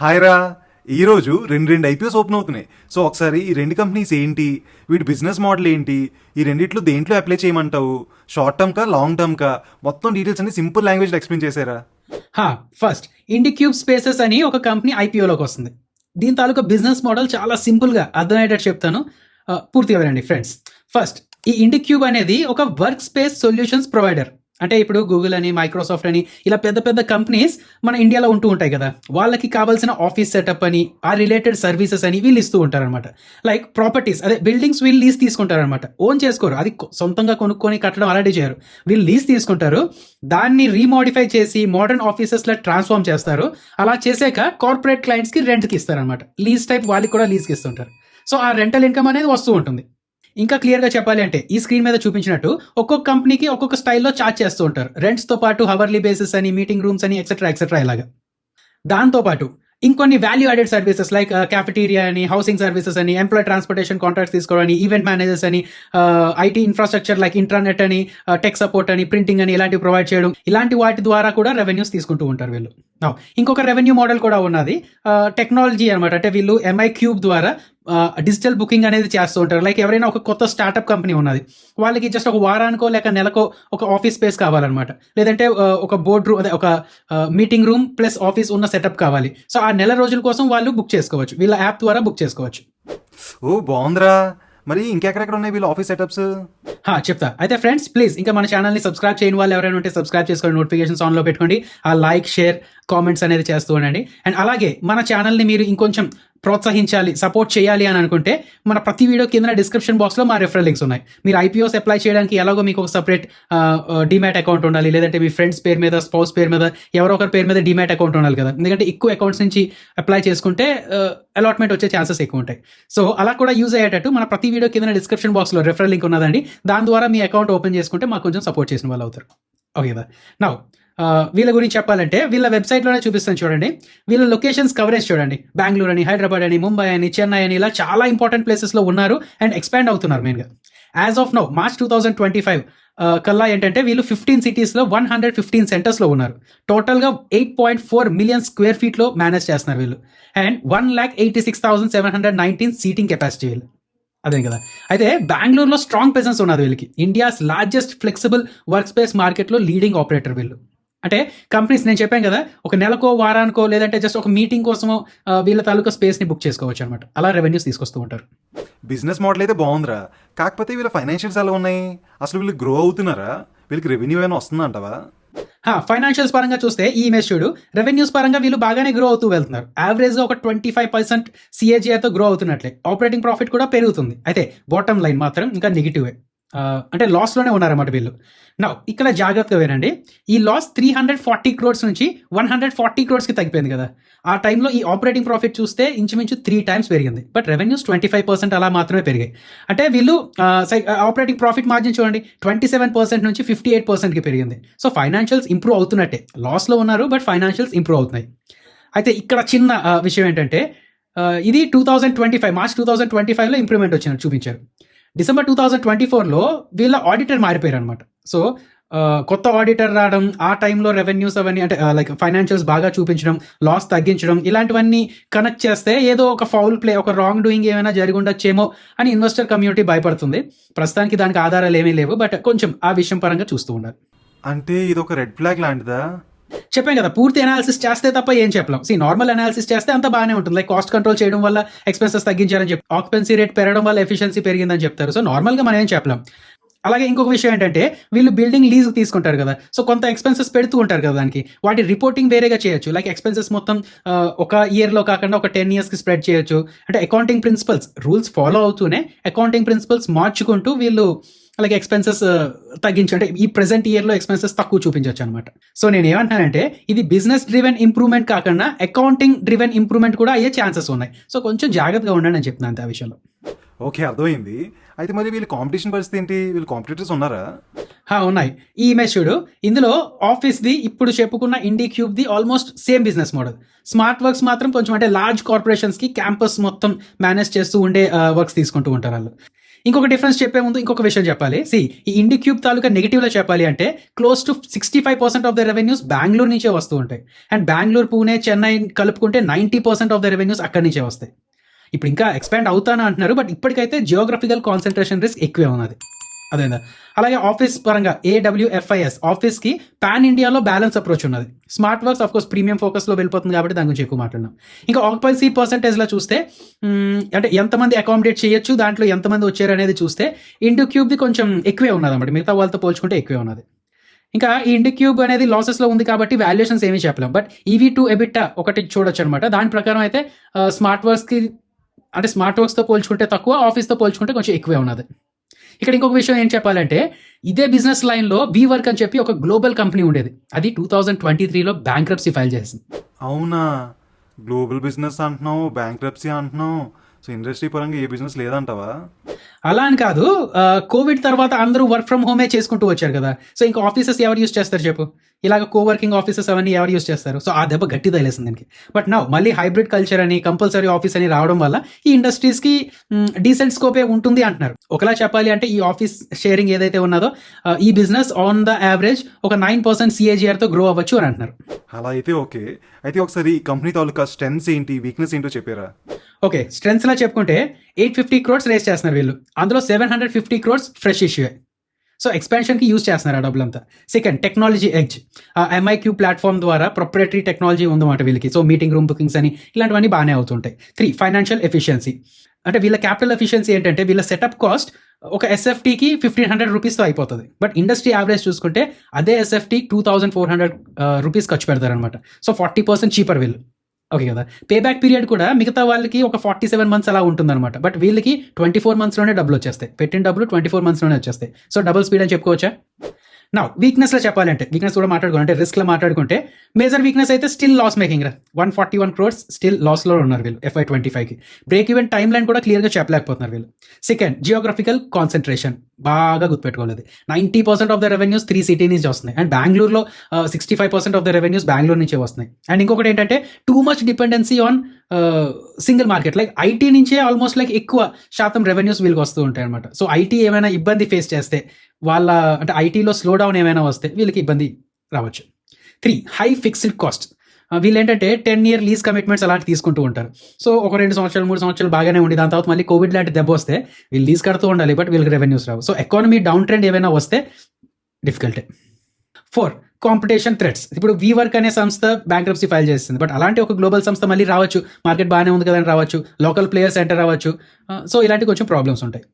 Hi రా. ఈరోజు రెండు ఐపీఎస్ ఓపెన్ అవుతున్నాయి. సో ఒకసారి ఈ రెండు కంపెనీస్ ఏంటి, వీటి బిజినెస్ మోడల్ ఏంటి, ఈ రెండిట్లో దేంట్లో అప్లై చేయమంటావు, షార్ట్ టర్మ్ కా లాంగ్ టర్మ్ కా, మొత్తం డీటెయిల్స్ అన్ని సింపుల్ లాంగ్వేజ్ ఎక్స్ప్లెయిన్ చేశారా? ఫస్ట్ ఇండిక్యూబ్ స్పేసెస్ అని ఒక కంపెనీ ఐపీఓలోకి వస్తుంది. దీని తాలూకా బిజినెస్ మోడల్ చాలా సింపుల్గా అర్థమయ్యేటట్టు చెప్తాను. పూర్తిగా వినండి ఫ్రెండ్స్. ఫస్ట్, ఈ ఇండిక్యూబ్ అనేది ఒక వర్క్ స్పేస్ సొల్యూషన్స్ ప్రొవైడర్. అంటే ఇప్పుడు గూగుల్ అని, మైక్రోసాఫ్ట్ అని ఇలా పెద్ద పెద్ద కంపెనీస్ మన ఇండియాలో ఉంటూ ఉంటాయి కదా, వాళ్ళకి కావాల్సిన ఆఫీస్ సెటప్ అని, ఆ రిలేటెడ్ సర్వీసెస్ అని వీళ్ళు ఇస్తూ ఉంటారనమాట. లైక్ ప్రాపర్టీస్, అదే బిల్డింగ్స్ వీళ్ళు లీజ్ తీసుకుంటారనమాట. ఓన్ చేసుకోరు, అది సొంతంగా కొనుక్కొని కట్టడం అలాంటివి చేయరు. వీళ్ళు లీజ్ తీసుకుంటారు, దాన్ని రీమోడిఫై చేసి మోడర్న్ ఆఫీసెస్లో ట్రాన్స్ఫార్మ్ చేస్తారు. అలా చేసాక కార్పొరేట్ క్లయింట్స్కి రెంట్కి ఇస్తారనమాట. లీజ్ టైప్ వాళ్ళకి కూడా లీజ్కి ఇస్తుంటారు. సో ఆ రెంటల్ ఇన్కమ్ అనేది వస్తూ ఉంటుంది. ఇంకా క్లియర్గా చెప్పాలి అంటే ఈ స్క్రీన్ మీద చూపించినట్టు ఒక్కొక్క కంపెనీకి ఒక్కొక్క స్టైల్లో చార్జ్ చేస్తూ ఉంటారు. రెంట్స్తో పాటు హవర్లీ బేసిస్ అని, మీటింగ్ రూమ్స్ అని, ఎక్సెట్రా ఇలాగా. దాంతోపాటు ఇంకొన్ని value added services like cafeteria అని, హౌసింగ్ సర్వీసెస్ అని, ఎంప్లాయ్ ట్రాన్స్పోర్టేషన్ కాంట్రాక్ట్స్ తీసుకోవడానికి, ఈవెంట్ మేనేజర్స్ అని, ఐటీ ఇన్ఫ్రాస్ట్రక్చర్ లైక్ ఇంటర్నెట్ అని, టెక్ సపోర్ట్ అని, ప్రింటింగ్ అని ఇలాంటివి ప్రొవైడ్ చేయడం, ఇలాంటి వాటి ద్వారా కూడా రెవెన్యూస్ తీసుకుంటూ ఉంటారు వీళ్ళు. ఇంకొక రెవెన్యూ మోడల్ కూడా ఉన్నది, టెక్నాలజీ అనమాట. అంటే వీళ్ళు ఎంఐ క్యూబ్ ద్వారా డిజిటల్ బుకింగ్ అనేది చేస్తూ ఉంటారు. లైక్ ఎవరైనా ఒక కొత్త స్టార్టప్ కంపెనీ ఉన్నది, వాళ్ళకి జస్ట్ ఒక వారానికో లేక నెలకో ఒక ఆఫీస్ స్పేస్ కావాలన్నమాట. లేదంటే ఒక బోర్డ్ రూమ్, అదే ఒక మీటింగ్ రూమ్ ప్లస్ ఆఫీస్ ఉన్న సెటప్ కావాలి. సో ఆ నెల రోజుల కోసం వాళ్ళు బుక్ చేసుకోవచ్చు, వీళ్ళ యాప్ ద్వారా బుక్ చేసుకోవచ్చు. ఓ బాగుందిరా. మరి ఇంకెక్కడెక్కడ ఉన్నాయి వీళ్ళ ఆఫీస్ సెటప్స్? చెప్తా. అయితే ఫ్రెండ్స్, ప్లీజ్ ఇంకా మన ఛానల్ని సబ్స్క్రైబ్ చేయని వాళ్ళు ఎవరైనా ఉంటే సబ్స్క్రైబ్ చేసుకోండి, నోటిఫికేషన్స్ ఆన్లో పెట్టుకోండి, ఆ లైక్, షేర్, కామెంట్స్ అనేది చేస్తూ ఉండండి. అండ్ అలాగే మన ఛానల్ని మీరు ఇంకొంచెం ప్రోత్సహించాలి, సపోర్ట్ చేయాలి అని అనుకుంటే మన ప్రతి వీడియో కింద డిస్క్రిప్షన్ బాక్స్లో మా రెఫరల్ లింక్స్ ఉన్నాయి. మీరు ఐపీఓస్ అప్లై చేయడానికి ఎలాగో మీకు ఒక సపరేట్ డిమాట్ అకౌంట్ ఉండాలి, లేదంటే మీ ఫ్రెండ్స్ పేరు మీద, స్పౌస్ పేరు మీద, ఎవరో ఒకరి పేరు మీద డిమాట్ అకౌంట్ ఉండాలి కదా. ఎందుకంటే ఎక్కువ అకౌంట్స్ నుంచి అప్లై చేసుకుంటే అలాట్మెంట్ వచ్చే ఛాన్సెస్ ఎక్కువ ఉంటాయి. సో అలా కూడా యూజ్ అయ్యేటట్టు మన ప్రతి వీడియో కింద డిస్క్రిప్షన్ బాక్స్లో రెఫరల్ లింక్ ఉన్నదండి. దాని ద్వారా మీ అకౌంట్ ఓపెన్ చేసుకుంటే మాకు కొంచెం సపోర్ట్ చేసిన వాళ్ళు అవుతారు. ఓకే కదా. నౌ వీళ్ళ గురించి చెప్పాలంటే వీళ్ళ వెబ్సైట్లోనే చూపిస్తాను చూడండి. వీళ్ళ లొకేషన్స్ కవరేజ్ చూడండి. బెంగళూరు అని, హైదరాబాద్ అని, ముంబై అని, చెన్నై అని, ఇలా చాలా ఇంపార్టెంట్ ప్లేసెస్లో ఉన్నారు అండ్ ఎక్స్పాండ్ అవుతున్నారు. మెయిన్గా యాజ్ ఆఫ్ నౌ March 2025 కల్లా ఏంటంటే వీళ్ళు 15 సిటీస్లో 115 సెంటర్స్లో ఉన్నారు. టోటల్గా 8.4 మిలియన్ స్క్వేర్ ఫీట్లో మేనేజ్ చేస్తున్నారు వీళ్ళు. అండ్ 1,86,719 సీటింగ్ కెపాసిటీ వీళ్ళు. అదే కదా. అయితే బెంగళూరులో స్ట్రాంగ్ ప్రెసెన్స్ ఉన్నది వీళ్ళకి. India's largest flexible work space మార్కెట్లో లీడింగ్ ఆపరేటర్ వీళ్ళు. అంటే కంపెనీస్, నేను చెప్పాను కదా, ఒక నెలకో వారానికో లేదంటే జస్ట్ ఒక మీటింగ్ కోసమో వీళ్ళ తాలూకా స్పేస్ని బుక్ చేసుకోవచ్చు అనమాట. అలా రెవెన్యూస్ తీసుకొస్తూ ఉంటారు. బిజినెస్ మోడల్ అయితే బాగుందిరా. కాకపోతే వీళ్ళ ఫైనాన్షియల్స్ ఎలా ఉన్నాయి? అసలు వీళ్ళు గ్రో అవుతున్నారా? వీళ్ళకి రెవెన్యూ ఏమైనా వస్తుందంటావా? ఫైనాన్షియల్స్ పరంగా చూస్తే ఈ ఇమేజ్ చూడు. రెవెన్యూస్ పరంగా వీళ్ళు బాగానే గ్రో అవుతూ వెళ్తున్నారు. యావరేజ్గా ఒక 25% CAGRతో గ్రో అవుతున్నట్లే. ఆపరేటింగ్ ప్రాఫిట్ కూడా పెరుగుతుంది. అయితే బాటమ్ లైన్ మాత్రం ఇంకా నెగిటివే, అంటే లాస్లోనే ఉన్నారన్నమాట వీళ్ళు. నా ఇక్కడ జాగ్రత్తగా వినండి. ఈ లాస్ 340 crores నుంచి 140 crores తగ్గిపోయింది కదా. ఆ టైంలో ఈ ఆపరేటింగ్ ప్రాఫిట్ చూస్తే ఇంచుమించు 3 times పెరిగింది. బట్ రెవెన్యూస్ 25% అలా మాత్రమే పెరిగాయి. అంటే వీళ్ళు ఆపరేటింగ్ ప్రాఫిట్ మార్జిన్ చూడండి, 27% నుంచి 58%కి పెరిగింది. సో ఫైనాన్షియల్స్ ఇంప్రూవ్ అవుతున్నట్టే. లాస్లో ఉన్నారు బట్ ఫైనాన్షియల్స్ ఇంప్రూవ్ అవుతున్నాయి. అయితే ఇక్కడ చిన్న విషయం ఏంటంటే ఇది 2025 March 2025లో ఇంప్రూవ్మెంట్ వచ్చినట్టు చూపించారు. December 2024లో వీళ్ళ ఆడిటర్ మారిపోయారు అనమాట. సో కొత్త ఆడిటర్ రావడం, ఆ టైంలో రెవెన్యూస్ అవన్నీ, అంటే లైక్ ఫైనాన్షియల్స్ బాగా చూపించడం, లాస్ తగ్గించడం, ఇలాంటివన్నీ కనెక్ట్ చేస్తే ఏదో ఒక ఫౌల్ ప్లే, ఒక రాంగ్ డూయింగ్ ఏమైనా జరిగి ఉండొచ్చేమో అని ఇన్వెస్టర్ కమ్యూనిటీ భయపడుతుంది. ప్రస్తుతానికి దానికి ఆధారాలు ఏమీ లేవు, బట్ కొంచెం ఆ విషయం పరంగా చూస్తూ ఉండాలి. అంటే ఇది ఒక రెడ్ ఫ్లాగ్ లాంటిదా? చెప్పాం కదా, పూర్తి అనాలిసిస్ చేస్తే తప్ప ఏం చెప్పలేం. నార్మల్ అనాలిసిస్ చేస్తే అంత బాగానే ఉంటుంది. లైక్ కాస్ట్ కంట్రోల్ చేయడం వల్ల ఎక్స్పెన్సెస్ తగ్గించారని చెప్పి, ఆక్యుపెన్సీ రేట్ పెరగడం వల్ల ఎఫిషియన్సీ పెరిగిందని చెప్తారు. సో నార్మల్గా మనం ఏం చెప్పలేం. అలాగే ఇంకొక విషయం ఏంటంటే వీళ్ళు బిల్డింగ్ లీజ్ తీసుకుంటారు కదా, సో కొంత ఎక్స్పెన్సెస్ పెడుతూ ఉంటారు కదా దానికి. వాటి రిపోర్టింగ్ వేరేగా చేయొచ్చు. లైక్ ఎక్స్పెన్సెస్ మొత్తం ఒక ఇయర్లో కాకుండా ఒక 10 yearsకి స్ప్రెడ్ చేయొచ్చు. అంటే అకౌంటింగ్ ప్రిన్సిపల్స్, రూల్స్ ఫాలో అవుతూనే అకౌంటింగ్ ప్రిన్సిపల్స్ మార్చుకుంటూ వీళ్ళు అలాగే ఎక్స్పెన్సెస్ తగ్గించంటే ఈ ప్రెసెంట్ ఇయర్లో ఎక్స్పెన్సెస్ తక్కువ చూపించవచ్చు అనమాట. సో నేను ఏమంటానంటే ఇది బిజినెస్ డ్రివెన్ ఇంప్రూవ్మెంట్ కాకుండా అకౌంటింగ్ డ్రివెన్ ఇంప్రూవ్మెంట్ కూడా అయ్యే ఛాన్సెస్ ఉన్నాయి. సో కొంచెం జాగ్రత్తగా ఉండండి అని చెప్తున్నాను అంతే ఆ విషయంలో. ఓకే, అర్థమైంది. అయితే మరి వీళ్ళ కాంపిటీషన్ పరిస్థితి ఏంటి? వీళ్ళు కాంపిటీటర్స్ ఉన్నారా? ఉన్నాయి. ఈ ఇమేజ్ చూడు. ఇందులో ఆఫీస్ది ఇప్పుడు చెప్పుకున్న ఇండిక్యూబ్ది almost same business model. Smart works మాత్రం కొంచెం, అంటే లార్జ్ కార్పొరేషన్స్కి క్యాంపస్ మొత్తం మేనేజ్ చేస్తూ ఉండే వర్క్స్ తీసుకుంటూ ఉంటారు వాళ్ళు. ఇంకొక డిఫరెన్స్ చెప్పే ముందు ఇంకొక విషయం చెప్పాలి. ఈ ఇండిక్యూబ్ తాలూకా నెగిటివ్లో చెప్పాలి అంటే close to 65% of the revenues Bengaluru నుంచే వస్తూ ఉంటాయి. అండ్ బెంగళూరు, పూణే, చెన్నై కలుపుకుంటే 90% ఆఫ్ ద రెవెన్యూస్ అక్కడి నుంచే వస్తాయి. ఇప్పుడు ఇంకా ఎక్స్పాండ్ అవుతానా అంటున్నారు, బట్ ఇప్పటికైతే జియోగ్రఫికల్ కాన్సన్ట్రేషన్ రిస్క్ ఎక్కువే ఉన్నది. అదేందా. అలాగే ఆఫీస్ పరంగా AWFIS ఆఫీస్కి పాన్ ఇండియాలో బ్యాలెన్స్ అప్రోచ్ ఉన్నది. Smart works of course premium ఫోకస్లో వెళ్ళిపోతుంది కాబట్టి దాని గురించి ఎక్కువ మాట్లాడినాం. ఇంకా ఆక్యుపెన్సీ పర్సెంటేజ్లో చూస్తే అంటే ఎంతమంది అకామిడేట్ చేయొచ్చు, దాంట్లో ఎంతమంది వచ్చారు అనేది చూస్తే ఇండిక్యూబ్ది కొంచెం ఎక్కువే ఉన్నది అన్నమాట, మిగతా వాళ్ళతో పోల్చుకుంటే ఎక్కువే ఉన్నది. ఇంకా ఈ ఇండిక్యూబ్ అనేది లాసెస్లో ఉంది కాబట్టి వాల్యుయేషన్స్ ఏమీ చెప్పలేం, బట్ EV to EBITDA ఒకటి చూడొచ్చు అనమాట. దాని ప్రకారం అయితే స్మార్ట్ వర్క్స్కి అంటే స్మార్ట్ వర్క్స్తో పోల్చుకుంటే తక్కువ, ఆఫీస్తో పోల్చుకుంటే కొంచెం ఎక్కువే ఉన్నది. ఇక్కడ ఇంకొక విషయం ఏం చెప్పాలంటే ఇదే బిజినెస్ లైన్లో వీవర్క్ అని చెప్పి ఒక గ్లోబల్ కంపెనీ ఉండేది. అది 2023లో బ్యాంక్రప్సీ ఫైల్ చేసింది. అవునా, గ్లోబల్ బిజినెస్ అంటున్నావు, బ్యాంక్రప్సీ అంటున్నావు, సో ఇండస్ట్రీ పరంగా ఏ బిజినెస్ లేదంటావా? అలా అని కాదు, కోవిడ్ తర్వాత అందరూ వర్క్ ఫ్రమ్ హోమే చేసుకుంటూ వచ్చారు కదా. సో ఇంకా ఆఫీసెస్ ఎవరు యూస్ చేస్తారు చెప్పు, ఇలాగ కోవర్కింగ్ ఆఫీసెస్ అవన్నీ ఎవరు యూస్ చేస్తారు? సో ఆ దెబ్బ గట్టి తగిలేసింది దీనికి. బట్ నా మళ్ళీ హైబ్రిడ్ కల్చర్ అని, కంపల్సరీ ఆఫీస్ అని రావడం వల్ల ఈ ఇండస్ట్రీస్కి డీసెంట్ స్కోపే ఉంటుంది అంటున్నారు. ఒకలా చెప్పాలి అంటే ఈ ఆఫీస్ షేరింగ్ ఏదైతే ఉన్నదో ఈ బిజినెస్ ఆన్ ద యావరేజ్ ఒక 9% CAGRతో గ్రో అవ్వచ్చు అని అంటున్నారు. అలా అయితే ఓకే. అయితే ఒకసారి ఈ కంపెనీ తాలూకా స్ట్రెంగ్స్ ఏంటి, వీక్నెస్ ఏంటో చెప్పారా? ఓకే, స్ట్రెంగ్స్లా చెప్పుకుంటే 850 crores రేస్ చేస్తున్నారు వీళ్ళు, అందులో 750 crores ఫ్రెష్ ఇష్యూ. సో ఎక్స్పాన్షన్కి యూజ్ చేస్తున్నారు ఆ డబ్బులంతా. Second, technology edge. MIQ platform ద్వారా ప్రొప్రైటరీ టెక్నాలజీ ఉందన్నమాట వీళ్ళకి. సో మీటింగ్ రూమ్ బుకింగ్స్ అని ఇలాంటివన్నీ బాగానే అవుతుంటాయి. 3, ఫైనాన్షియల్ ఎఫిషియన్సీ. అంటే వీళ్ళ క్యాపిటల్ ఎఫిషియన్సీ ఏంటంటే వీళ్ళ సెటప్ కాస్ట్ ఒక SFTకి 1500 రూపీస్తో అయిపోతుంది. బట్ ఇండస్ట్రీ యావరేజ్ చూసుకుంటే అదే SFT 2400 రూపీస్ ఖర్చు పెడతారనమాట. సో 40% చీపర్ వీళ్ళు. ఓకే కదా. పేబ్యాక్ పీరియడ్ కూడా మిగతా వాళ్ళకి ఒక 47 months అలా ఉంటుందన్నమాట. బట్ వీళ్ళకి 24 monthsలోనే డబ్బులు వచ్చేస్తాయి. పెట్టిన డబ్బులు 24 monthsలోనే వచ్చేస్తాయి. సో డబుల్ స్పీడ్ అని చెప్పుకోవచ్చా? నా వీక్నెస్లో చెప్పాలంటే, వీక్నెస్ కూడా మాట్లాడుకుంటే, రిస్క్లో మాట్లాడుకుంటే మేజర్ వీక్నెస్ అయితే స్టిల్ లాస్ మేకింగ్ రా. 141 crores స్టిల్ లాస్లో ఉన్నారు వీళ్ళు FY25కి. బ్రేక్ ఈవెన్ టైం లైన్ కూడా క్లియర్గా చెప్పలేకపోతున్నారు వీళ్ళు. సెకండ్, జియోగ్రఫికల్ కాన్సన్ట్రేషన్ బాగా గుర్తుపెట్టుకోలేదు. 90% ఆఫ్ ద రెవెన్యూస్ 3 cities నుంచి వస్తున్నాయి. అండ్ బెంగళూరులో 65% ఆఫ్ ద రెవెన్యూస్ బెంగళూరు నుంచే వస్తున్నాయి. అండ్ ఇంకొకటి ఏంటంటే too much dependency on single market. Like IT నుంచే ఆల్మోస్ట్ లైక్ ఎక్కువ శాతం రెవెన్యూస్ వీళ్ళకి వస్తూ ఉంటాయి అనమాట. సో IT ఏమైనా ఇబ్బంది ఫేస్ చేస్తే వాళ్ళ అంటే ITలో స్లో డౌన్ ఏమైనా వస్తే వీళ్ళకి ఇబ్బంది రావచ్చు. 3, హై ఫిక్స్డ్ కాస్ట్. వీళ్ళు ఏంటంటే 10-year లీజ్ కమిట్మెంట్స్ అలాంటి తీసుకుంటూ ఉంటారు. సో ఒక 2 సంవత్సరాలు 3 సంవత్సరాలు బాగానే ఉండి దాని తర్వాత మళ్ళీ కోవిడ్ లాంటి దెబ్బ వస్తే వీళ్ళు లీజ్ కడుతూ ఉండాలి, బట్ వీళ్ళకి రెవెన్యూస్ రావు. సో ఎకానమీ డౌన్ ట్రెండ్ ఏమైనా వస్తే డిఫికల్టే. 4, కాంపిటీషన్ థ్రెట్స్. ఇప్పుడు వీవర్క్ అనే సంస్థ బ్యాంక్రప్సీ ఫైల్ చేస్తుంది, బట్ అలాంటి ఒక గ్లోబల్ సంస్థ మళ్ళీ రావచ్చు, మార్కెట్ బాగానే ఉంది కదని రావచ్చు, లోకల్ ప్లేయర్స్ ఎంటర్ రావచ్చు. సో ఇలాంటి కొంచెం ప్రాబ్లమ్స్ ఉంటాయి.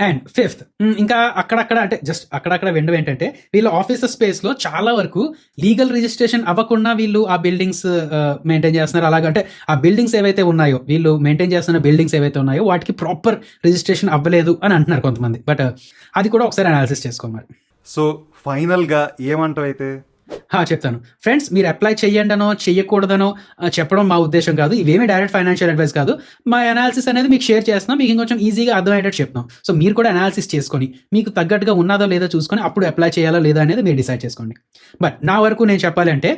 అండ్ 5th, ఇంకా అక్కడక్కడ అంటే జస్ట్ అక్కడక్కడ వెండు ఏంటంటే వీళ్ళ ఆఫీస్ స్పేస్లో చాలా వరకు లీగల్ రిజిస్ట్రేషన్ అవ్వకుండా వీళ్ళు ఆ బిల్డింగ్స్ మెయింటైన్ చేస్తున్నారు. అలాగంటే ఆ బిల్డింగ్స్ ఏవైతే ఉన్నాయో, వీళ్ళు మెయింటైన్ చేస్తున్న బిల్డింగ్స్ ఏవైతే ఉన్నాయో వాటికి ప్రాపర్ రిజిస్ట్రేషన్ అవ్వలేదు అని అంటున్నారు కొంతమంది. బట్ అది కూడా ఒకసారి అనాలిసిస్ చేసుకోవాలి. సో ఫైనల్గా ఏమంటావు అయితే? చెప్తాను ఫ్రెండ్స్, మీరు అప్లై చెయ్యండనో చెయ్యకూడదనో చెప్పడం మా ఉద్దేశం కాదు. ఇవేమీ డైరెక్ట్ ఫైనాన్షియల్ అడ్వైస్ కాదు. మా అనాలిసిస్ అనేది మీకు షేర్ చేస్తున్నాం, మీకు ఇంకొంచెం ఈజీగా అర్థమయ్యేటట్టు చెప్తాం. సో మీరు కూడా అనాలిసిస్ చేసుకొని మీకు తగ్గట్టుగా ఉన్నదో లేదో చూసుకొని అప్పుడు అప్లై చేయాలో లేదా అనేది మీరు డిసైడ్ చేసుకోండి. బట్ నా వరకు నేను చెప్పాలంటే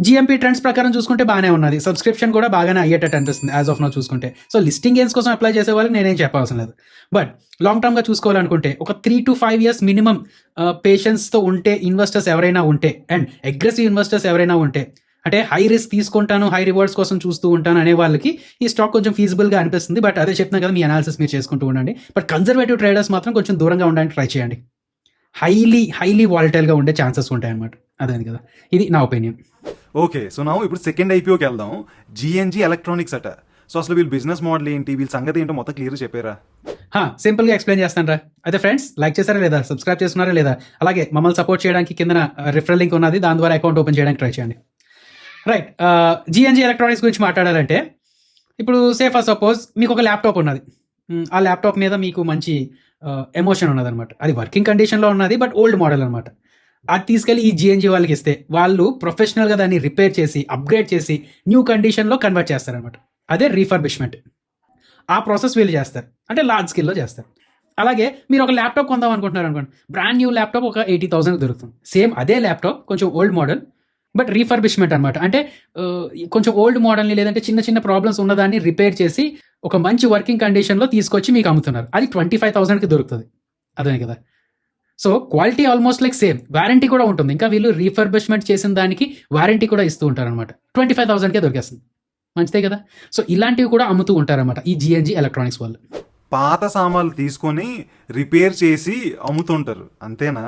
GMP ట్రెండ్స్ ప్రకారం చూసుకుంటే బాగానే ఉన్నది. సబ్స్క్రిప్షన్ కూడా బాగానే అయ్యేటట్టు అనిపిస్తుంది యాజ్ ఆఫ్ నౌ చూసుకుంటే. సో లిస్టింగ్ గేమ్స్ కోసం అప్లై చేసే వాళ్ళకి నేనేం చెప్పవలసిన లేదు. బట్ లాంగ్ టర్మ్గా చూసుకోవాలనుకుంటే ఒక 3 to 5 years మినిమం పేషెన్స్తో ఉంటే, ఇన్వెస్టర్స్ ఎవరైనా ఉంటే అండ్ అగ్రెసివ్ ఇన్వెస్టర్స్ ఎవరైనా ఉంటే, అంటే హై రిస్క్ తీసుకుంటాను, హై రివార్డ్స్ కోసం చూస్తూ ఉంటాను అనే వాళ్ళకి ఈ స్టాక్ కొంచెం ఫీజిబుల్గా అనిపిస్తుంది. బట్ అదే చెప్తున్నా కదా, మీ అనాలిసిస్ మీరు చేసుకుంటూ ఉండండి. బట్ కన్జర్వేటివ్ ట్రేడర్స్ మాత్రం కొంచెం దూరంగా ఉండడానికి ట్రై చేయండి. హైలీ వాలటైల్గా ఉండే ఛాన్సెస్ ఉంటాయి అన్నమాట. అదే కదా, ఇది నా ఒపీనియన్. ఓకే, సో నా ఇప్పుడు సెకండ్ IPOకి వెళ్దాం. GNG ఎలక్ట్రానిక్స్ అట. సో అసలు వీళ్ళ బిజినెస్ మోడల్ ఏంటి, వీళ్ళ సంగతి ఏంటో మొత్తం క్లియర్ చెప్పారా? సింపుల్గా ఎక్స్ప్లెయిన్ చేస్తాను రా. అయితే ఫ్రెండ్స్, లైక్ చేశారా లేదా, సబ్స్క్రైబ్ చేస్తున్నారా లేదా, అలాగే మమ్మల్ని సపోర్ట్ చేయడానికి కింద రిఫరల్ లింక్ ఉన్నది, దాని ద్వారా అకౌంట్ ఓపెన్ చేయడానికి ట్రై చేయండి. రైట్, GNG ఎలక్ట్రానిక్స్ గురించి మాట్లాడాలంటే ఇప్పుడు ఫర్ సపోజ్ మీకు ఒక ల్యాప్టాప్ ఉన్నది. ఆ ల్యాప్టాప్ మీద మీకు మంచి ఎమోషన్ ఉన్నదనమాట. అది వర్కింగ్ కండిషన్లో ఉన్నది, బట్ ఓల్డ్ మోడల్ అనమాట. అది తీసుకెళ్ళి ఈ GNG వాళ్ళకి ఇస్తే వాళ్ళు ప్రొఫెషనల్గా దాన్ని రిపేర్ చేసి, అప్గ్రేడ్ చేసి న్యూ కండిషన్లో కన్వర్ట్ చేస్తారనమాట. అదే రీఫర్బిష్మెంట్. ఆ ప్రాసెస్ వీళ్ళు చేస్తారు, అంటే లార్జ్ స్కేల్లో చేస్తారు. అలాగే మీరు ఒక ల్యాప్టాప్ కొందాం అనుకుంటున్నారు అనుకోండి, బ్రాండ్ న్యూ ల్యాప్టాప్ ఒక 80,000 దొరుకుతుంది. సేమ్ అదే ల్యాప్టాప్ కొంచెం ఓల్డ్ మోడల్, బట్ రీఫర్బిష్మెంట్ అనమాట. అంటే కొంచెం ఓల్డ్ మోడల్ని లేదంటే చిన్న చిన్న ప్రాబ్లమ్స్ ఉన్నదాన్ని రిపేర్ చేసి ఒక మంచి వర్కింగ్ కండిషన్లో తీసుకొచ్చి మీకు అమ్ముతున్నారు. అది 25,000కి దొరుకుతుంది. అదే కదా. So quality almost like same, warranty కూడా ఉంటుంది. ఇంకా వీళ్ళు రీఫర్బిష్మెంట్ చేసిన దానికి వారంటీ కూడా ఇస్తూ ఉంటారనమాట. 25,000కే దొరికేస్తుంది. మంచిదే కదా. సో ఇలాంటివి కూడా అమ్ముతూ ఉంటారనమాట ఈ జిఎన్జి ఎలక్ట్రానిక్స్ వాళ్ళు. పాత సామాన్లు తీసుకొని రిపేర్ చేసి అమ్ముతుంటారు అంతేనా?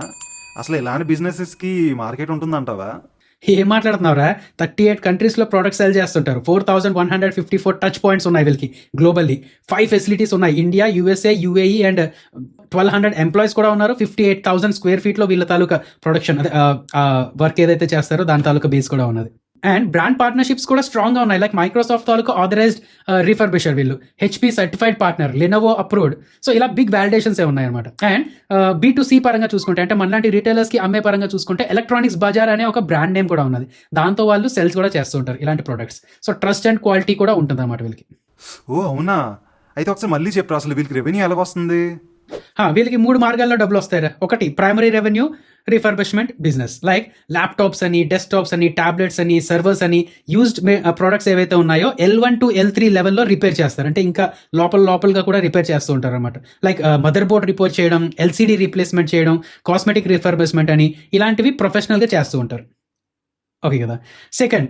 అసలు ఇలాంటి బిజినెసెస్కి మార్కెట్ ఉంటుందంటావా? ఏం మాట్లాడుతున్నావురా? 38 కంట్రీస్లో ప్రోడక్ట్ సెల్ చేస్తుంటారు. 4,154 టచ్ పాయింట్స్ ఉన్నాయి వీళ్ళకి గ్లోబల్లీ. 5 ఫెసిలిటీస్ ఉన్నాయి, India, USA, UAE and 1,200 employees కూడా ఉన్నారు. 58,000 స్క్వేర్ ఫీట్లో వీళ్ళ తాలూకా ప్రొడక్షన్ అదే వర్క్ ఏదైతే చేస్తారో దాని తాలూకా బేస్ కూడా ఉన్నది. అండ్ బ్రాండ్ పార్ట్నర్షిప్స్ కూడా స్ట్రాంగ్గా ఉన్నాయి. లైక్ మైక్రోసాఫ్ట్ తాలూకా ఆథరైజ్డ్ రీఫర్బిషర్ వీళ్ళు, HP certified partner, Lenovo approved. So ఇలా బిగ్ వ్యాలిడేషన్స్ ఏ ఉన్నాయన్నమాట. అండ్ B2C పరంగా చూసుకుంటే, అంటే మనలాంటి రిటైలర్స్కి అమ్మే పరంగా చూసుకుంటే, ఎలక్ట్రానిక్స్ బజార్ అనే ఒక బ్రాండ్ నేమ్ కూడా ఉన్నది. దాంతో వాళ్ళు సెల్స్ కూడా చేస్తూ ఉంటారు ఇలాంటి products. So trust and quality కూడా ఉంటుంది అన్నమాట వీళ్ళకి. ఓ అవునా? అయితే ఒకసారి మళ్ళీ చెప్పరా, అసలు వీళ్ళకి రెవెన్యూ ఎలా వస్తుంది? వీళ్ళకి 3 మార్గాల్లో డబ్బులు వస్తాయి. ఒకటి primary revenue, refurbishment business. Like laptops అని, డెస్క్టాప్స్ అని, టాబ్లెట్స్ అని, సర్వర్స్ అని, యూజ్డ్ ప్రొడక్ట్స్ ఏవైతే ఉన్నాయో L1 to L3 లెవెల్లో రిపేర్ చేస్తారు. అంటే ఇంకా లోపలగా కూడా రిపేర్ చేస్తూ ఉంటారు అనమాట. లైక్ మదర్ బోర్డ్ రిపేర్ చేయడం, LCD రీప్లేస్మెంట్ చేయడం, కాస్మెటిక్ రిఫర్బిష్మెంట్ అని ఇలాంటివి ప్రొఫెషనల్గా చేస్తూ ఉంటారు. ఓకే కదా. సెకండ్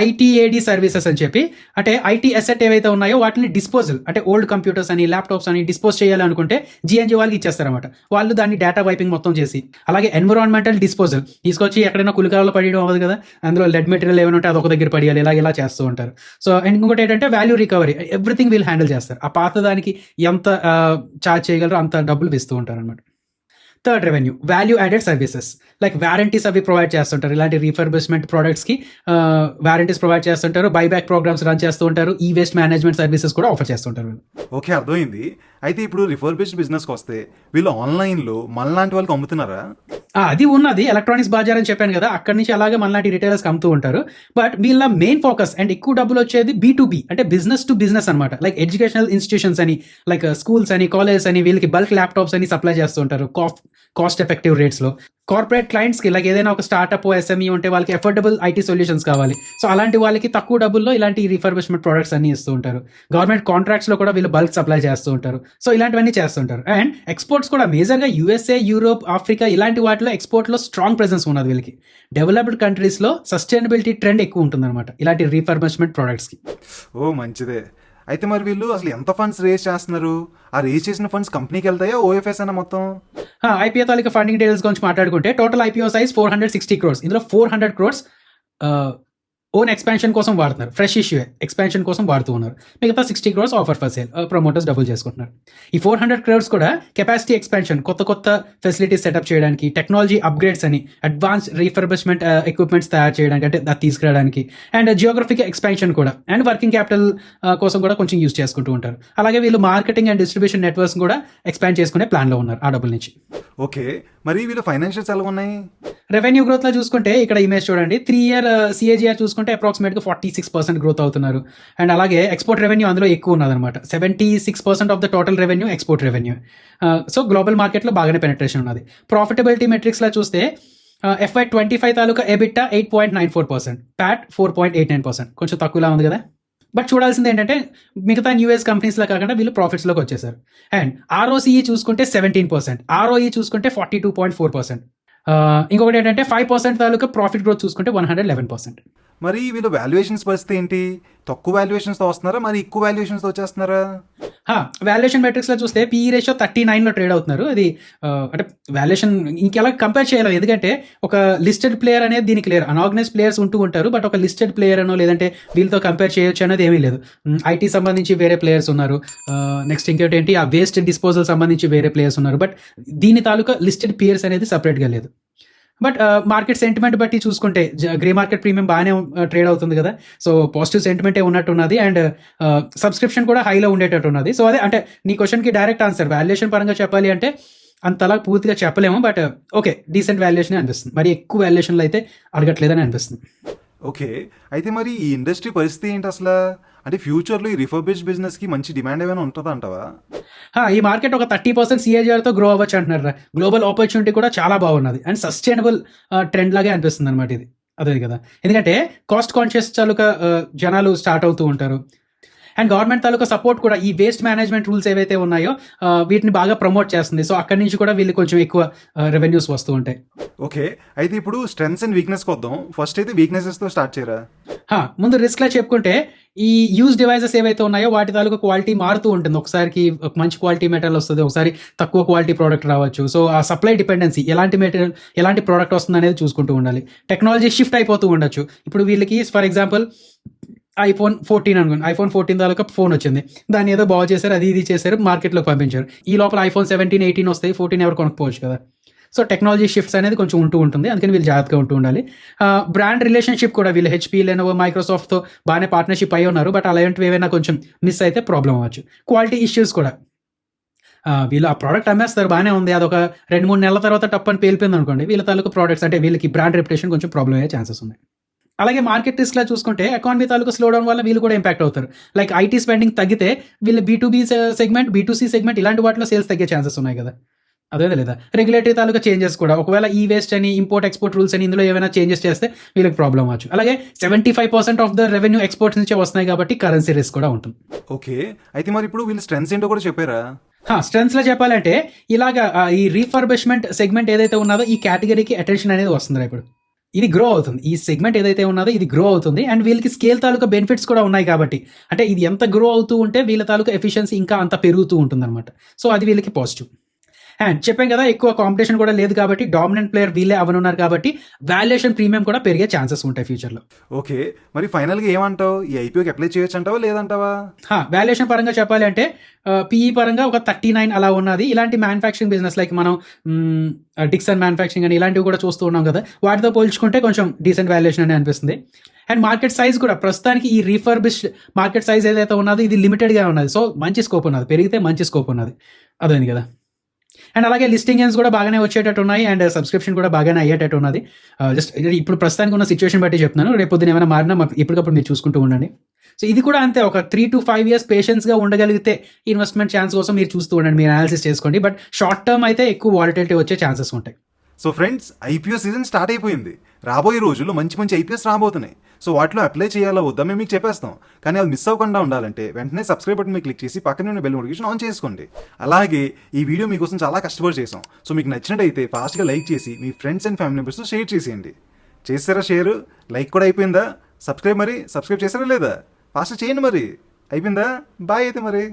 ITAD సర్వీసెస్ అని చెప్పి, అంటే ఐటీ అసెట్ ఏవైతే ఉన్నాయో వాటిని డిస్పోజల్, అంటే ఓల్డ్ కంప్యూటర్స్ అని, ల్యాప్టాప్స్ అని డిస్పోజ్ చేయాలనుకుంటే జిఎన్జి వాళ్ళకి ఇచ్చేస్తారన్నమాట. వాళ్ళు దాన్ని డేటా వైపింగ్ మొత్తం చేసి, అలాగే ఎన్విరాన్మెంటల్ డిస్పోజల్, తీసుకొచ్చి ఎక్కడైనా కులికాలలో పడేయడం అవ్వదు కదా, అందులో లెడ్ మెటీరియల్ ఏమైనా ఉంటే అదొక దగ్గర పడేయాలి, ఇలా చేస్తూ ఉంటారు. సో ఇంకొకటి ఏంటంటే వాల్యూ రికవరీ, ఎవ్రీథింగ్ వీళ్ళు హ్యాండిల్ చేస్తారు. ఆ పాత దానికి ఎంత ఛార్జ్ చేయగలరో అంత డబ్బులు ఇస్తూ ఉంటారు అనమాట. Third revenue, value added services. Like warranties అవి ప్రొవైడ్ చేస్తుంటారు. ఇలాంటి రీఫర్బిష్మెంట్ ప్రోడక్ట్స్కి వారంటీస్ ప్రొవైడ్ చేస్తుంటారు, బైబ్యాక్ ప్రోగ్రామ్స్ రన్ చేస్తూ ఉంటారు, ఈ వేస్ట్ మేనేజ్మెంట్ సర్వీసెస్ కూడా ఆఫర్ చేస్తుంటారు. ఓకే, అర్థమైంది. అయితే ఇప్పుడు రిఫర్బిష్డ్ బిజినెస్కి వస్తే వీళ్ళు ఆన్లైన్లో మనలాంటి వాళ్ళకి అమ్ముతున్నారా? అది ఉన్నది ఎలక్ట్రానిక్స్ బజార్ అని చెప్పాను కదా, అక్కడి నుంచి అలాగే మనలాంటి రిటైలర్స్కి అమ్ముతూ ఉంటారు. బట్ వీళ్ళ మెయిన్ ఫోకస్ అండ్ ఎక్కువ డబ్బులు వచ్చేది B2B, అంటే బిజినెస్ టు బిజినెస్ అనమాట. లైక్ ఎడ్యుకేషనల్ ఇన్స్టిట్యూషన్స్ అని, లైక్ స్కూల్స్ అని, కాలేజెస్ అని, వీళ్ళకి బల్క్ ల్యాప్టాప్స్ అని సప్లై చేస్తూ ఉంటారు కాస్ట్ ఎఫెక్టివ్ రేట్స్లో. కార్పొరేట్ క్లయింట్స్కి, లైక్ ఏదైనా ఒక స్టార్ట్అప్ SME ఉంటే వాళ్ళకి ఎఫోర్డబుల్ IT సొల్యూషన్స్ కావాలి. సో అలాంటి వాళ్ళకి తక్కువ డబ్బుల్లో ఇలాంటి రీఫర్బిష్మెంట్ ప్రొడక్ట్స్ అన్ని ఇస్తూ ఉంటారు. గవర్నమెంట్ కాంట్రాక్ట్స్లో కూడా వీళ్ళు బల్క్ సప్లై చేస్తూ ఉంటారు. సో ఇలాంటివన్నీ చేస్తుంటారు. అండ్ ఎక్స్పోర్ట్స్ కూడా మేజర్గా USA, యూరోప్, ఆఫ్రికా ఇలాంటి వాటిలో ఎక్స్పోర్ట్లో స్ట్రాంగ్ ప్రెసెన్స్ ఉన్నది వీళ్ళకి. డెవలప్డ్ కంట్రీస్లో సస్టైనబిలిటీ ట్రెండ్ ఎక్కువ ఉంటుందన్నమాట ఇలాంటి రీఫర్బిష్మెంట్ ప్రొడక్ట్స్కి. ఓ మంచిదే. అయితే మరి వీళ్ళు అసలు ఎంత ఫండ్స్ రేజ్ చేస్తున్నారు? ఆ రేజ్ చేసిన ఫండ్స్ కంపెనీకి వెళ్తాయా, OFS అయినా మొత్తం? IPO తాలూకా ఫండింగ్ డీటెయిల్స్ గురించి మాట్లాడుకుంటే, టోటల్ IPO సైజ్ 460 crores. ఇందులో 400 crores ఓన్ ఎక్స్పాన్షన్ కోసం వాడుతున్నారు, ఫ్రెష్ ఇష్యూ ఎక్స్పాన్షన్ కోసం వాడుతూ ఉన్నారు. మిగతా 60 crores offer for sale, promoters double చేసుకుంటున్నారు. ఈ 400 crores కూడా కెపాసిటీ ఎక్స్పాన్షన్, కొత్త ఫెసిలిటీస్ సెటప్ చేయడానికి, టెక్నాలజీ అప్గ్రేడ్స్ అని, అడ్వాన్స్ రీఫర్బిష్మెంట్ ఎక్విప్మెంట్స్ తయారు చేయడానికి, అంటే అది తీసుకురావడానికి, అండ్ జియోగ్రఫిక్ ఎక్స్పాన్షన్ కూడా, అండ్ వర్కింగ్ క్యాపిటల్ కోసం కూడా కొంచెం యూస్ చేసుకుంటూ ఉంటారు. అలాగే వీళ్ళు మార్కెటింగ్ అండ్ డిస్ట్రిబ్యూషన్ నెట్వర్క్స్ కూడా ఎక్స్పాండ్ చేసుకునే ప్లాన్లో ఉన్నారు ఆ డబ్బుల నుంచి. ఓకే, మరి వీళ్ళు ఫైనాన్షియల్స్ ఎలా ఉన్నాయి? రెవెన్యూ గ్రోత్లో చూసుకుంటే ఇక్కడ ఇమేజ్ చూడండి, 3 year CAGR చూసుకుంటే అప్రాక్సిమేట్గా 46% గ్రోత్ అవుతున్నారు. అండ్ అలాగే ఎక్స్పోర్ట్ రెవెన్యూ అందులో ఎక్కువ ఉన్నదన్నమాట. 76% of the total revenue export revenue. So global మార్కెట్లో బాగానే పెనట్రేషన్ ఉన్నది. ప్రాఫిటబిలిటీ మెట్రిక్స్లో చూస్తే FY25 తాలూకా EBITDA 8.94%, PAT 4.89%, కొంచెం తక్కువలా ఉంది కదా. బట్ చూడాల్సింది ఏంటంటే మిగతా US కంపెనీస్లో కాకుండా వీళ్ళు ప్రాఫిట్స్లోకి వచ్చేసారు. అండ్ ROCE చూసుకుంటే 17%, ROE చూసుకుంటే 42.4%. ఇంకొకటి ఏంటంటే 5% తాలూకా ప్రాఫిట్ గ్రోత్ చూసుకుంటే 111%. మరి వీళ్ళు వాల్యుయేషన్స్ పరిస్థితి ఏంటి? తక్కువ వాల్యుయేషన్స్తో వస్తున్నారా, మరి ఎక్కువ వాల్యుయేషన్స్తో వచ్చేస్తున్నారా? వాల్యుయేషన్ మెట్రిక్స్లో చూస్తే PE రేషియో 39లో ట్రేడ్ అవుతున్నారు. అది అంటే వాల్యుయేషన్ ఇంకెలా కంపేర్ చేయలేం, ఎందుకంటే ఒక లిస్టెడ్ ప్లేయర్ అనేది దీనికి లేరు. అనార్గనైజ్ ప్లేయర్స్ ఉంటూ ఉంటారు, బట్ ఒక లిస్టెడ్ ప్లేయర్ అనో లేదంటే వీళ్ళతో కంపేర్ చేయొచ్చు అనేది ఏమీ లేదు. IT సంబంధించి వేరే ప్లేయర్స్ ఉన్నారు. నెక్స్ట్ ఇంకోటి ఏంటి, ఆ వేస్ట్ డిస్పోజల్ సంబంధించి వేరే ప్లేయర్స్ ఉన్నారు. బట్ దీని తాలూకా లిస్టెడ్ పియర్స్ అనేది సపరేట్గా లేదు. బట్ మార్కెట్ సెంటిమెంట్ బట్టి చూసుకుంటే గ్రే మార్కెట్ ప్రీమియం బాగానే ట్రేడ్ అవుతుంది కదా. సో పాజిటివ్ సెంటిమెంటే ఉన్నట్టున్నది. అండ్ సబ్స్క్రిప్షన్ కూడా హైలో ఉండేటట్టు ఉన్నది. సో అదే, అంటే నీ క్వశ్చన్కి డైరెక్ట్ ఆన్సర్, వాల్యుయేషన్ పరంగా చెప్పాలి అంటే అంతలా పూర్తిగా చెప్పలేము, బట్ ఓకే డీసెంట్ వాల్యుయేషన్ అనిపిస్తుంది. మరి ఎక్కువ వాల్యుయేషన్లు అయితే అడగట్లేదని అనిపిస్తుంది. ఓకే, అయితే మరి ఈ ఇండస్ట్రీ పరిస్థితి ఏంటి అసలు? అంటే ఫ్యూచర్లో ఈ రిఫర్బిష్డ్ బిజినెస్కి మంచి డిమాండ్ ఏమైనా ఉంటుందా అంటావా? ఈ మార్కెట్ ఒక 30% CAGRతో గ్రో అవ్వచ్చు అంటున్నారు. గ్లోబల్ ఆపర్చునిటీ కూడా చాలా బాగున్నది అండ్ సస్టైనబుల్ ట్రెండ్ లాగే అనిపిస్తుంది అనమాట ఇది. అదే కదా, ఎందుకంటే కాస్ట్ కాన్షియస్ తాలూకా జనాలు స్టార్ట్ అవుతూ ఉంటారు. అండ్ గవర్నమెంట్ తాలూకా సపోర్ట్ కూడా ఈ వేస్ట్ మేనేజ్మెంట్ రూల్స్ ఏవైతే ఉన్నాయో వీటిని బాగా ప్రమోట్ చేస్తుంది. సో అక్కడి నుంచి కూడా వీళ్ళు కొంచెం ఎక్కువ రెవెన్యూస్ వస్తూ ఉంటాయి. ఓకే, అయితే ఇప్పుడు స్ట్రెంగ్స్ అండ్ వీక్నెస్కి వద్దాం. ఫస్ట్ అయితే వీక్నెసెస్తో స్టార్ట్ చేయరా? ముందు రిస్క్లా చెప్పుకుంటే ఈ యూజ్ డివైసెస్ ఏవైతే ఉన్నాయో వాటి తాలూకా క్వాలిటీ మారుతూ ఉంటుంది. ఒకసారికి ఒక మంచి క్వాలిటీ మెటీరియల్ వస్తుంది, ఒకసారి తక్కువ క్వాలిటీ ప్రోడక్ట్ రావచ్చు. సో ఆ సప్లై డిపెండెన్సీ ఎలాంటి మెటీరియల్ ఎలాంటి ప్రోడక్ట్ వస్తుంది అనేది చూసుకుంటూ ఉండాలి. టెక్నాలజీ షిఫ్ట్ అయిపోతూ ఉండొచ్చు. ఇప్పుడు వీళ్ళకి ఫర్ ఎగ్జాంపుల్ iPhone 14 అనుకోండి, iPhone 14 దాకా ఫోన్ వచ్చింది, దాన్ని ఏదో బాగు చేశారు, అది ఇది చేశారు, మార్కెట్లోకి పంపించారు. ఈ లోపల iPhone 17, 18 వస్తాయి, 14 ఎవరు కొనుక్కోవచ్చు కదా. సో టెక్నాలజీ షిఫ్ట్స్ అనేది కొంచెం ఉంటూ ఉంటుంది, అందుకని వీళ్ళు జాగ్రత్తగా ఉంటూ ఉండాలి. బ్రాండ్ రిలేషన్షిప్ కూడా వీళ్ళు HP, Lenovo, మైక్రోసాఫ్ట్తో బాగానే పార్ట్నర్షిప్ అయి ఉన్నారు. బట్ అలాంటివి ఏమైనా కొంచెం మిస్ అయితే ప్రాబ్లం అవ్వచ్చు. క్వాలిటీ ఇష్యూస్ కూడా వీళ్ళు ఆ ప్రోడక్ట్ అమ్మేస్తారు, బాగానే ఉంది, అది ఒక 2-3 నెలల తర్వాత టప్పని పేలిపోయింది అనుకోండి, వీళ్ళ తాలూకు ప్రోడక్ట్స్ అంటే వీళ్ళకి బ్రాండ్ రెప్యుటేషన్ కొంచెం ప్రాబ్లం అయ్యే ఛాన్సెస్ ఉన్నాయి. అలాగే మార్కెట్ రిస్క్లా చూసుకుంటే ఎకానమీ తాలూకు స్లో డౌన్ వల్ల వీళ్ళు కూడా ఇంపాక్ట్ అవుతారు. లైక్ ఐటీ స్పెండింగ్ తగ్గితే వీళ్ళు B2B సెగ్మెంట్, B2C సెగ్మెంట్ ఇలాంటి వాటిలో సేల్స్ తగ్గే ఛాన్సెస్ ఉన్నాయి కదా. అదే లేదా రెగ్యులేటరీ తాలూకా చేంజెస్ కూడా, ఒకవేళ ఈ వేస్ట్ అని ఇంపోర్ట్ ఎక్స్పోర్ట్ రూల్స్ అని ఇందులో ఏమైనా చేంజెస్ చేస్తే వీళ్ళకి ప్రాబ్లం అవ్వచ్చు. అలాగే 75% ఆఫ్ ద రెవెన్యూ ఎక్స్పోర్ట్స్ నుంచే వస్తున్నాయి కాబట్టి కరెన్సీ రిస్క్ కూడా ఉంటుంది. ఓకే, అయితే మరి ఇప్పుడు వీళ్ళు స్ట్రెంగ్స్ ఏంటో కూడా చెప్పారా? స్ట్రెంగ్స్లో చెప్పాలంటే ఇలాగా ఈ రీఫర్బిష్మెంట్ సెగ్మెంట్ ఏదైతే ఉన్నదో ఈ కేటగిరీకి అటెన్షన్ అనేది వస్తుంది. ఇప్పుడు ఇది గ్రో అవుతుంది, ఈ సెగ్మెంట్ ఏదైతే ఉన్నదో ఇది గ్రో అవుతుంది. అండ్ వీళ్ళకి స్కేల్ తాలూకా బెనిఫిట్స్ కూడా ఉన్నాయి కాబట్టి, అంటే ఇది ఎంత గ్రో అవుతూ ఉంటే వీళ్ళ తాలూకా ఎఫిషియన్సీ ఇంకా అంత పెరుగుతూ ఉంటుంది అనమాట. సో అది వీళ్ళకి పాజిటివ్. అండ్ చెప్పాం కదా, ఎక్కువ కాంపిటీషన్ కూడా లేదు కాబట్టి డామినెంట్ ప్లేయర్ వీళ్ళే అవనున్నారు కాబట్టి వాల్యుయేషన్ ప్రీమియం కూడా పెరిగే ఛాన్సెస్ ఉంటాయి ఫ్యూచర్లో. ఓకే, మరి ఫైనల్గా ఏమంటావు? ఈ ఐపీఓకి అప్లై చేయొచ్చు అంటావా లేదంటావా? వాల్యుయేషన్ పరంగా చెప్పాలి అంటే PE పరంగా ఒక 39 అలా ఉన్నది. ఇలాంటి మ్యానుఫ్యాక్చరింగ్ బిజినెస్ లైక్ మనం డిక్సన్ మ్యానుఫ్యాక్చరింగ్ అని ఇలాంటివి కూడా చూస్తూ ఉన్నాం కదా, వాటితో పోల్చుకుంటే కొంచెం డీసెంట్ వాల్యుయేషన్ అని అనిపిస్తుంది. అండ్ మార్కెట్ సైజ్ కూడా ప్రస్తుతానికి ఈ రీఫర్బిష్డ్ మార్కెట్ సైజ్ ఏదైతే ఉన్నదో ఇది లిమిటెడ్గా ఉన్నది. సో మంచి స్కోప్ ఉన్నది, పెరిగితే మంచి స్కోప్ ఉన్నది, అదేంది కదా. అండ్ అలాగే లిస్టింగ్ గేమ్స్ కూడా బాగానే వచ్చేటట్టు ఉన్నాయి, అండ్ సబ్స్క్రిప్షన్ కూడా బాగానే అయ్యేటట్టు ఉన్నది. జస్ట్ ఇప్పుడు ప్రస్తుతానికి ఉన్న సిచ్యువేషన్ బట్టి చెప్తున్నాను, రేపు పొద్దున ఏమైనా మారినా ఇప్పటికప్పుడు మీరు చూసుకుంటూ ఉండండి. సో ఇది కూడా అంతే, ఒక 3 to 5 years పేషెన్స్గా ఉండగలిగితే ఇన్వెస్ట్మెంట్ ఛాన్స్ కోసం మీరు చూస్తూ ఉండండి, మీరు అనాలిసిస్ చేసుకోండి. బట్ షార్ట్ టర్మ్ అయితే ఎక్కువ వాలటిలిటీ వచ్చే ఛాన్సెస్ ఉంటాయి. So friends, IPO season start అయిపోయింది. రాబోయే రోజుల్లో మంచి మంచి ఐపీఎస్ రాబోతున్నాయి. సో వాటిలో అప్లై చేయాలా వద్దా మేము మీకు చెప్పేస్తాం. కానీ అది మిస్ అవ్వకుండా ఉండాలంటే వెంటనే సబ్స్క్రైబ్ బటన్ మీద క్లిక్ చేసి పక్కనే ఉన్న బెల్ నోటిఫికేషన్ ఆన్ చేసుకోండి. అలాగే ఈ వీడియో మీకోసం చాలా కష్టపడి చేసాం. సో మీకు నచ్చినట్టయితే ఫాస్ట్గా లైక్ చేసి మీ ఫ్రెండ్స్ అండ్ ఫ్యామిలీ మెంబర్స్తో షేర్ చేసేయండి. చేస్తారా షేర్? లైక్ కూడా అయిపోయిందా? సబ్స్క్రైబ్ చేశారా లేదా? ఫాస్ట్ చేయండి మరి. అయిపోయిందా? బాయ్ అయితే మరి.